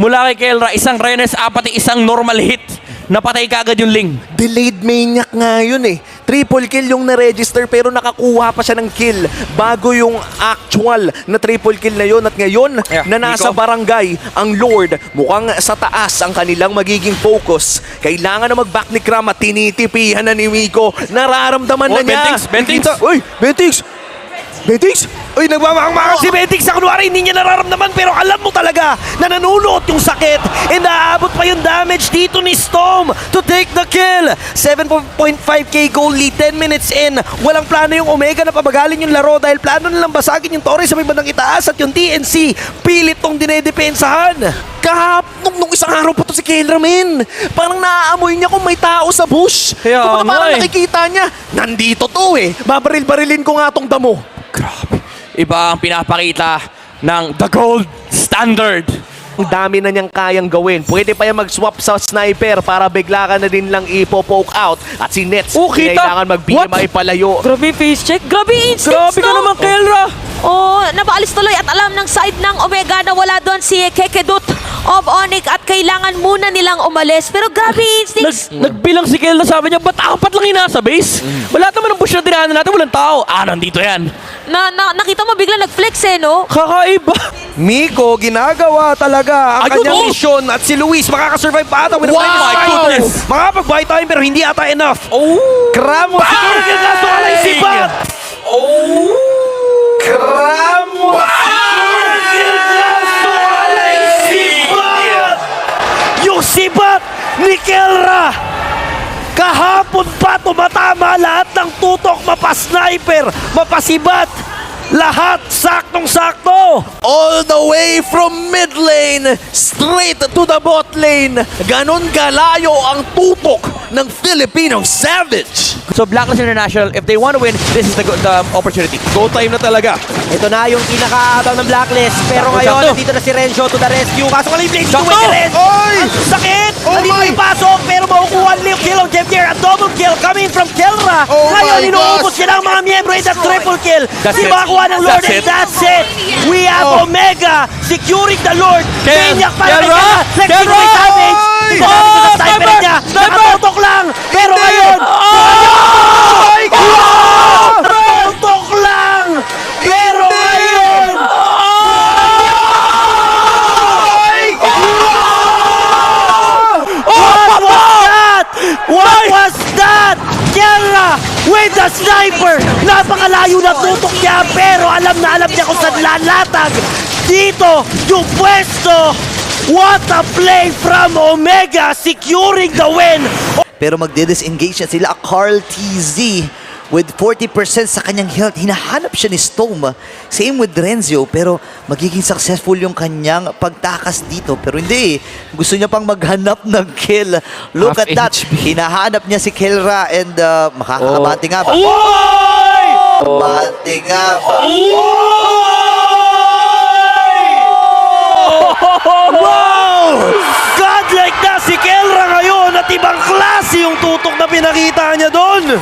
Mula kay Kelra, isang Renes, apat, isang normal hit. Napatay kagad yung Ling. Delayed maniac nga yun eh. Triple kill yung na-register pero nakakuha pa siya ng kill bago yung actual na triple kill na yun. At ngayon na nasa Nico. barangay, ang Lord mukhang sa taas ang kanilang magiging focus. Kailangan na mag-back ni Kram at tinitipihan na ni Miko. Nararamdaman na niya. Bentix. Uy, Bentix! Bentix! Uy, nagmamahang-mahang si Bentix sa kunwari, hindi niya nararamdaman pero alam mo talaga na nanunot yung sakit and naaabot pa yung damage dito ni Storm to take the kill. 7.5k goal lead, 10 minutes in. Walang plano yung Omega na pabagalin yung laro dahil plano nilang basagin yung Torres sa may bandang itaas at yung TNC pilit tong dinedepensahan. Nung isang araw pa to si Kelra, men. Parang naaamoy niya kung may tao sa bush. Kaya Kung nga parang eh. nakikita niya, nandito to eh. Babaril-barilin ko nga tong damo. Grabe. Iba ang pinapakita ng The Gold Standard. Ang dami na niyang kayang gawin. Pwede pa yan mag-swap sa sniper para bigla ka na din lang ipo-poke out. At si Nets, Kita. kailangan mag-BMI palayo. Grabe yung face check. Grabe yung instincts, Grabe ka no? naman, Kelra. Oh, napaalis tuloy at alam ng side ng Omega na wala doon si Kekedut of Onyx at kailangan muna nilang umalis. Pero grabe yung instincts. Nagbilang si Kelra, sabi niya, ba't apat lang yung nasa base? Wala naman ang push na tinahanan natin, walang tao. Nandito yan. Nakita mo bigla nag-flex eh, no? Kakaiba. Miko, ginagawa talaga ang Ayun, kanyang oh! mission at si Luis makakasurvive pa ata with a Wow, minus my five. goodness. Makakapag-buy time pero hindi ata enough. Oh! Kram, siguro ginagawa wala yung sipat. Oh! Kram, yung sibat ni Kelra. Kahapon pa tumatama lahat ng tutok, mapa-sniper, mapasibat. Lahat saktong-sakto. All the way from mid lane, straight to the bot lane. Ganon kalayo ang tutok ng Filipino Savage. So Blacklist International, if they want to win, this is the opportunity. Go time na talaga. Ito na yung pinakaabang ng Blacklist. Pero Sakto, ngayon, sakto. dito na si Renzo to the rescue. Kaso ka yung Blaze to Sakto. win the rest. Oy! Ang sakit! Oh Nandito my! yung pasok, pero makukuha ang kill of Jemir. A double kill coming from Kelra. Oh Ngayon, my inuubos gosh! siya ng mga miyembro in the triple kill. That's Di it. makakuha ng Lord That's and it. that's it. We have Oh. Omega securing the Lord. Maniac para kay Kelra! Kelra. Let's Kelra! see Savage. Oy! Ito natin sa sniper Sniper! niya. Sniper! Nakatutok lang. Pero ngayon, my God! nakatutok lang. Pero ngayon, What was that? What was that? Kelra with the sniper! Napakalayo na tutok niya pero alam niya kung saan lalatag. Dito, yung pwesto. What a play from Omega securing the win. Pero magde-disengage na sila. Carl TZ with 40% sa kanyang health. Hinahanap siya ni Storm. Same with Renzo. Pero magiging successful yung kanyang pagtakas dito. Pero hindi. Gusto niya pang maghanap ng kill. Look Half at that. HP. Hinahanap niya si Kelra and makakabante nga ba? Bante nga ba? Wow! Godlike na si Kelra ngayon at ibang klase yung tutok na pinakita niya doon.